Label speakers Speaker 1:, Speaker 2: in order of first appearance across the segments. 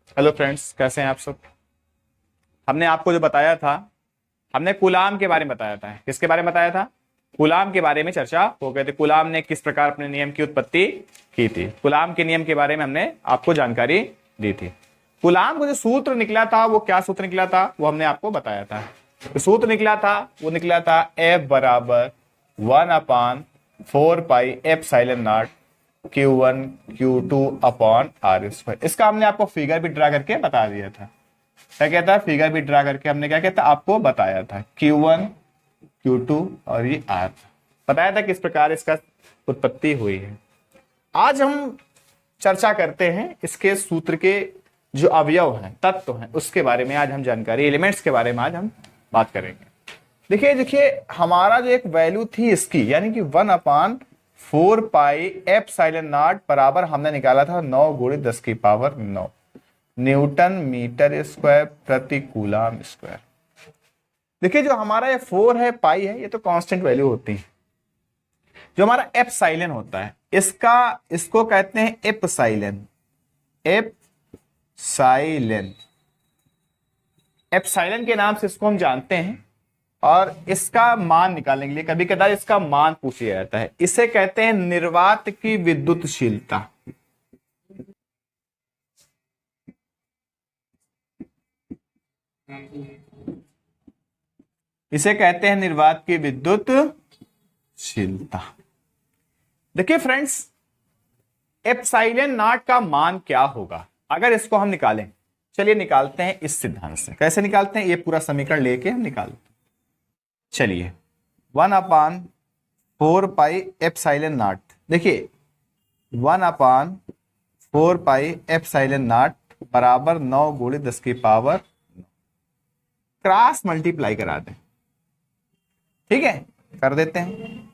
Speaker 1: Hello friends, कैसे हैं आप सब। हमने आपको जो बताया था, हमने कूलाम के बारे में बताया था। किसके बारे में बताया था? कूलाम के बारे में चर्चा हो गई थी। कूलाम ने किस प्रकार अपने नियम की उत्पत्ति की थी, कूलाम के नियम के बारे में हमने आपको जानकारी दी थी। कूलाम को जो सूत्र निकला था, वो क्या सूत्र निकला था, वो हमने आपको बताया था। तो सूत्र निकला था, वो निकला था F बराबर 1/4 pi epsilon not Q1 Q2 upon R square. इसका हमने आपको फिगर भी ड्रा करके बता दिया था। क्या कहता है? फिगर भी ड्रा करके हमने क्या कहता है आपको बताया था। Q1 Q2 और ये R बताया था किस प्रकार इसका उत्पत्ति हुई है। आज हम चर्चा करते हैं इसके सूत्र के जो अवयव हैं, तत्व हैं, उसके बारे में आज हम जानकारी, एलिमेंट्स के बारे में आज हम बात करेंगे। देखिए हमारा जो एक वैल्यू थी इसकी, यानी कि 1/4 पाई एप्सिलॉन नॉट बराबर हमने निकाला था 9 गुणित 10 की पावर 9 न्यूटन मीटर स्क्वायर प्रति कूलाम स्क्वायर। देखिए जो हमारा ये 4 है, पाई है, ये तो कांस्टेंट वैल्यू होती है। जो हमारा एप्सिलॉन होता है, इसको कहते हैं एप्सिलॉन। एप्सिलॉन एप्सिलॉन के नाम से इसको हम जानते हैं। और इसका मान निकालने के लिए कभी कदार इसका मान पूछा जाता है। इसे कहते हैं निर्वात की विद्युतशीलता। इसे कहते हैं निर्वात की विद्युतशीलता। देखिए फ्रेंड्स, एप्सिलॉन नॉट का मान क्या होगा अगर इसको हम निकालें। चलिए निकालते हैं इस सिद्धांत से। कैसे निकालते हैं? ये पूरा समीकरण लेके हम निकालते हैं। चलिए 1/4 पाई एप्सिलॉन नॉट। देखिए 1/4 पाई एप्सिलॉन नॉट बराबर 9 गुणित 10 की पावर, क्रॉस मल्टीप्लाई करा दें। ठीक है, कर देते हैं।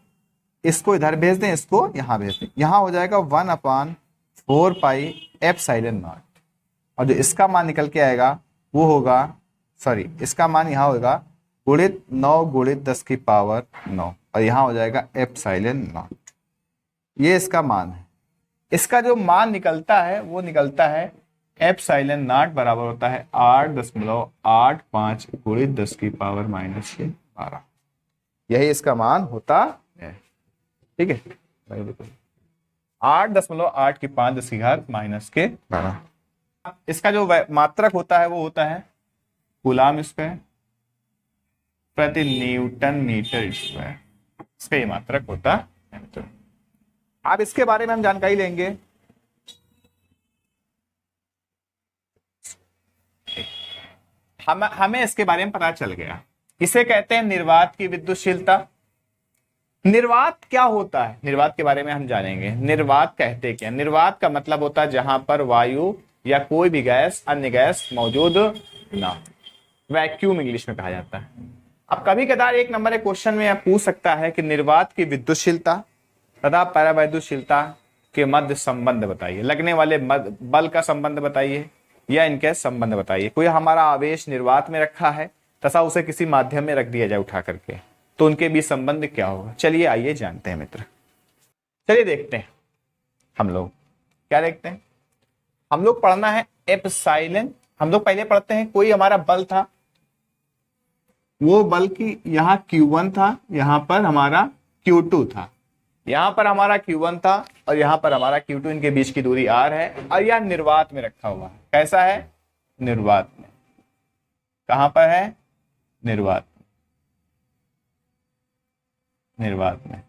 Speaker 1: इसको इधर भेज दें, इसको यहां भेज दें। यहां हो जाएगा 1/4 पाई एप्सिलॉन नॉट, और जो इसका मान निकल के आएगा वो होगा, सॉरी, इसका मान यहां होगा गुणित 9 गुणित 10 की पावर 9, और यहां हो जाएगा एप्सिलॉन नॉट। ये इसका मान है। इसका जो मान निकलता है वो निकलता है एप्सिलॉन नॉट बराबर होता है 8.85 गुणित 10 की पावर -12। यही इसका मान होता है। ठीक है, 8.8 की 5 10 की घात -12। इसका जो मात्रक होता है वो होता है कूलाम स्क्वायर प्रति न्यूटन मीटर स्क्वायर। इसका ये मात्रक होता है। अब इसके बारे में हम जानकारी लेंगे। हमें इसके बारे में पता चल गया। इसे कहते हैं निर्वात की विद्युतशीलता। निर्वात क्या होता है, निर्वात के बारे में हम जानेंगे। निर्वात कहते क्या? निर्वात का मतलब होता है जहां पर वायु या कोई भी गैस, अन्य गैस मौजूद ना। वैक्यूम इंग्लिश में कहा जाता है। अब कभी कदार एक नंबर के क्वेश्चन में पूछ सकता है कि निर्वात की विद्युतशीलता तथा परावैद्युतशीलता के मध्य संबंध बताइए। लगने वाले बल का संबंध बताइए या इनके संबंध बताइए। कोई हमारा आवेश निर्वात में रखा है तथा उसे किसी माध्यम में रख दिया जाए उठा करके, तो उनके बीच संबंध क्या होगा। चलिए आइए जानते हैं मित्र। चलिए देखते हैं हम लोग क्या देखते हैं। हम लोग पढ़ना है एप्सिलॉन। हम लोग पहले पढ़ते हैं, कोई हमारा बल था, वो बल की यहाँ Q1 था, यहां पर हमारा Q2 था, यहां पर हमारा Q1 था और यहां पर हमारा Q2। इनके बीच की दूरी R है और यह निर्वात में रखा हुआ है। कैसा है? निर्वात में। कहां पर है? निर्वात में।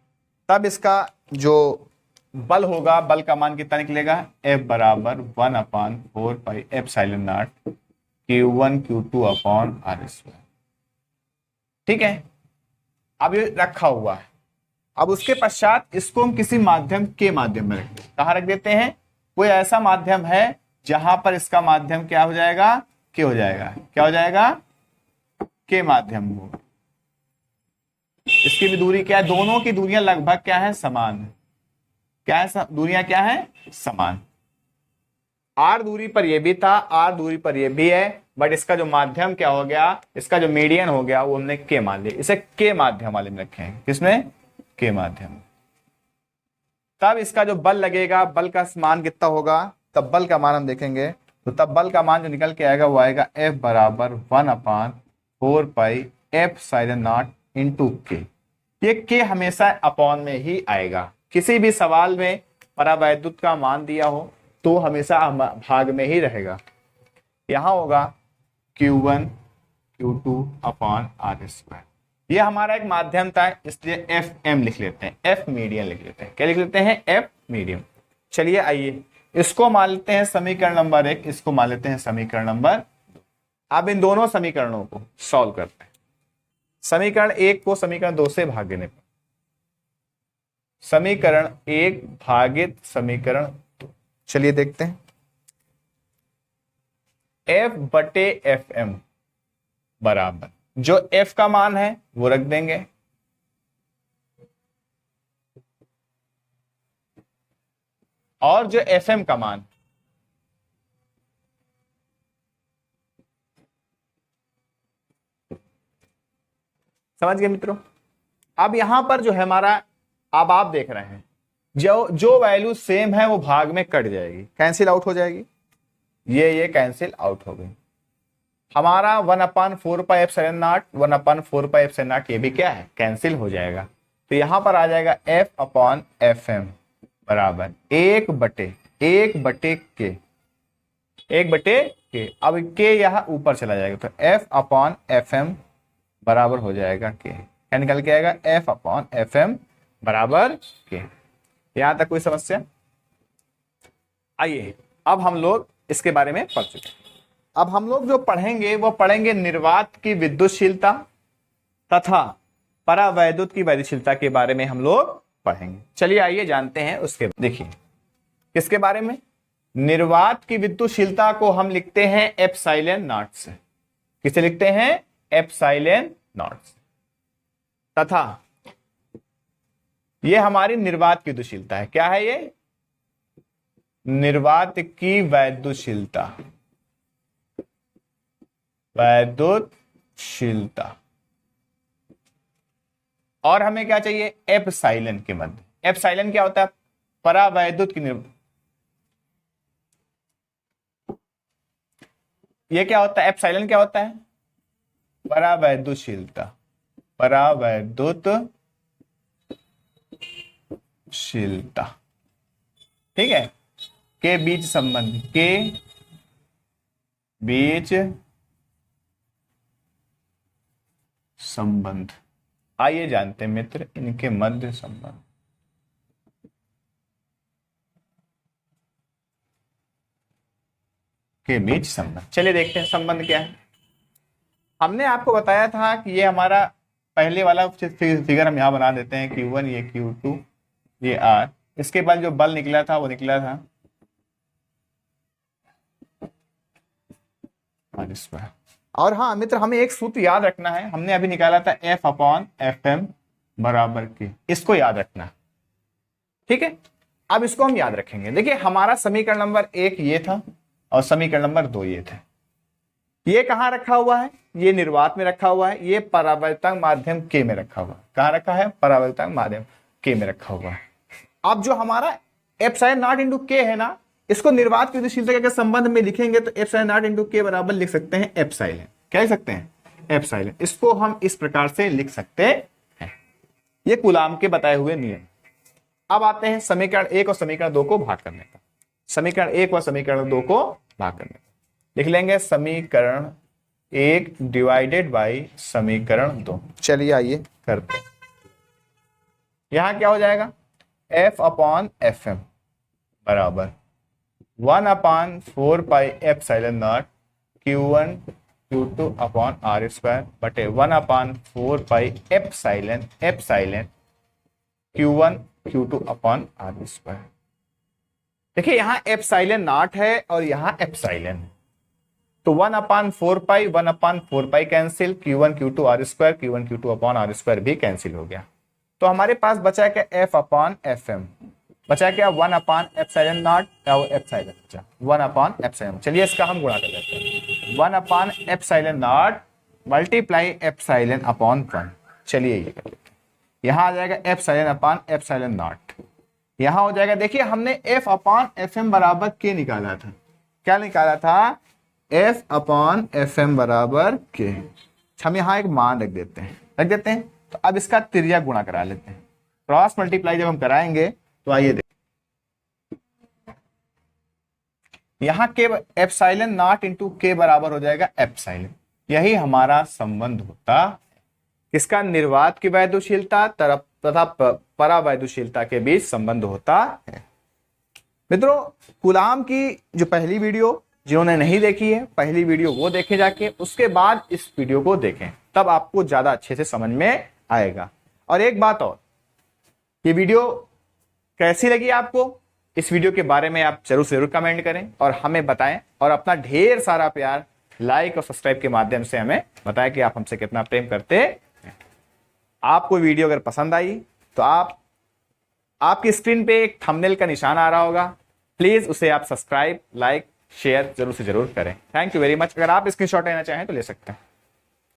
Speaker 1: तब इसका जो बल होगा, बल का मान कितना निकलेगा? F बराबर 1/4 pi epsilon not Q1 Q2 upon R square. ठीक है, अब ये रखा हुआ है। अब उसके पश्चात इसको हम किसी माध्यम के माध्यम में रखते हैं। कहां रख देते हैं? कोई ऐसा माध्यम है जहां पर इसका माध्यम क्या हो जाएगा? के हो जाएगा। क्या हो जाएगा? के माध्यम होगा। इसकी भी दूरी क्या है? दोनों की दूरियां लगभग क्या है? समान है। क्या है? दूरियां क्या है? समान। R दूरी पर ये भी था, R दूरी पर ये भी है, बट इसका जो माध्यम क्या हो गया, इसका जो मीडियन हो गया, वो हमने के मान लिया। इसे के माध्यम वाले में रखे हैं। किसमें? के माध्यम। तब इसका जो बल लगेगा, बल का मान कितना होगा, तब बल का मान हम देखेंगे तो तब बल का मान जो निकल के आएगा वो आएगा F बराबर 1/4 पाई एप्सिलॉन नॉट इंटू के। ये के हमेशा अपॉन में ही आएगा। किसी भी सवाल में परावैद्युत का मान दिया हो तो हमेशा भाग में ही रहेगा। यहां होगा Q1 Q2 upon are square. ये हमारा एक माध्यम था, इसलिए FM लिख लेते हैं, F मीडियम लिख लेते हैं। क्या लिख लेते हैं? F medium. चलिए आइए इसको मान लेते हैं समीकरण नंबर 1, इसको मान लेते हैं समीकरण नंबर 2। अब इन दोनों समीकरणों को सॉल्व करते हैं। समीकरण 1 को समीकरण 2 से भाग देने पर समीकरण 1 भागित समीकरण 2। चलिए देखते हैं। F बटे FM बराबर, जो F का मान है वो रख देंगे, और जो FM का मान, समझ गए मित्रों? अब यहां पर जो है हमारा, अब आप देख रहे हैं जो वैल्यू सेम है वो भाग में कट जाएगी, कैंसिल आउट हो जाएगी। ये कैंसिल आउट हो गई। हमारा 1/4 pi epsilon not 1/4 pi epsilon not ये भी क्या है? कैंसिल हो जाएगा। तो यहां पर आ जाएगा F/FM बराबर 1/के। अब के यहाँ ऊपर चला जाएगा तो F/FM बराबर हो जाएगा के। क्या निकल के आएगा? F/FM बराबर के। यहां तक कोई समस्या? आइए अब हम लोग इसके बारे में पढ़ चुके हैं। अब हम लोग जो पढ़ेंगे वो पढ़ेंगे निर्वात की विद्युतशीलता तथा परावैद्युत की वैद्युतशीलता के बारे में हम लोग पढ़ेंगे। चलिए आइए जानते हैं उसके। देखिए किसके बारे में? निर्वात की विद्युतशीलता को हम लिखते हैं एप्सिलॉन नॉट से। किसे लिखते हैं? एप्सिलॉन नॉट से। तथा ये हमारी निर्वात की विद्युतशीलता है। क्या है ये? निर्वात की वैद्युतशीलता। और हमें क्या चाहिए? एप्सिलॉन के मध्य। एप्सिलॉन क्या होता है? परावैद्युत की ये क्या होता है? एप्सिलॉन क्या होता है? परावैद्युतशीलता। ठीक है, के बीच संबंध, के बीच संबंध। आइए जानते हैं मित्र इनके मध्य संबंध। के बीच संबंध, चलिए देखते हैं संबंध क्या है। हमने आपको बताया था कि ये हमारा पहले वाला फिगर हम यहां बना देते हैं, Q1 ये Q2 ये R। इसके बाद जो बल निकला था वो निकला था R²। और हाँ मित्र, हमें एक सूत्र याद रखना है, हमने अभी निकाला था F/FM बराबर के। इसको याद रखना, ठीक है? अब इसको हम याद रखेंगे। देखिए हमारा समीकरण नंबर 1 ये था और समीकरण नंबर 2 ये थे। ये कहाँ रखा हुआ है? ये निर्वात में रखा हुआ है। ये परावैद्युतांक माध्यम के में रखा हुआ है। कहाँ रखा है? परावैद्युतांक माध्यम के में रखा हुआ है। अब जो हमारा एप्सिलॉन नॉट इंटू के है ना, इसको निर्वात की विद्युतशीलता के संबंध में लिखेंगे तो एप्सिलॉन नॉट इंटू के बराबर लिख सकते हैं एप्सिलॉन। क्या लिख सकते हैं? एप्सिलॉन। इसको हम इस प्रकार से लिख सकते हैं। ये कूलाम के बताए हुए नियम। अब आते हैं समीकरण 1 और समीकरण 2 को भाग करने का। समीकरण 1 और समीकरण 2 को भाग करने का लिख लेंगे समीकरण 1 डिवाइडेड बाई समीकरण 2। चलिए आइए करते हैं। यहां क्या हो जाएगा? F/FM बराबर 1/4 pi epsilon not Q1 Q2 upon R² बटे 1/4 pi epsilon Q1 Q2 upon R²। देखिए यहां एप्सिलॉन नॉट है और यहां एप्सिलॉन है, तो 1/4 pi cancel, Q1 Q2 R² Q1 Q2 upon R² भी कैंसिल हो गया। तो हमारे पास बचा क्या? F/FM बचा क्या? 1/एप्सिलॉन नॉट और एप्सिलॉन बचा 1/एप्सिलॉन। चलिए इसका हम गुणा कर लेते हैं। 1/एप्सिलॉन नॉट मल्टीप्लाई एप्सिलॉन अपॉन 1। चलिए ये कर लेते हैं। यहां आ जाएगा एप्सिलॉन नॉट। यहां हो जाएगा, देखिए हमने F/FM बराबर के निकाला था, क्या निकाला था, F/Fm बराबर के। हम यहाँ एक मान रख देते हैं। तो अब इसका त्रिज्या गुणा करा लेते हैं। क्रॉस मल्टीप्लाई जब हम कराएंगे तो आइए यहाँ के एप्सिलॉन नॉट इंटू के बराबर हो जाएगा एप्सिलॉन। यही हमारा संबंध होता इसका निर्वात की वैद्युशीलता तथा परावैद्युशीलता के बीच संबंध होता है। मित्रों, कूलाम की जो पहली वीडियो जिन्होंने नहीं देखी है, पहली वीडियो वो देखें जाके, उसके बाद इस वीडियो को देखें, तब आपको ज्यादा अच्छे से समझ में आएगा। और एक बात और, ये वीडियो कैसी लगी आपको, इस वीडियो के बारे में आप जरूर से जरूर कमेंट करें और हमें बताएं, और अपना ढेर सारा प्यार लाइक और सब्सक्राइब के माध्यम से हमें बताएं कि आप हमसे कितना प्रेम करते हैं। आपको वीडियो अगर पसंद आई तो आपकी स्क्रीन पे एक थंबनेल का निशान आ रहा होगा, प्लीज उसे आप सब्सक्राइब, लाइक, शेयर जरूर से जरूर करें। Thank you very much. अगर आप स्क्रीनशॉट लेना चाहें तो ले सकते हैं।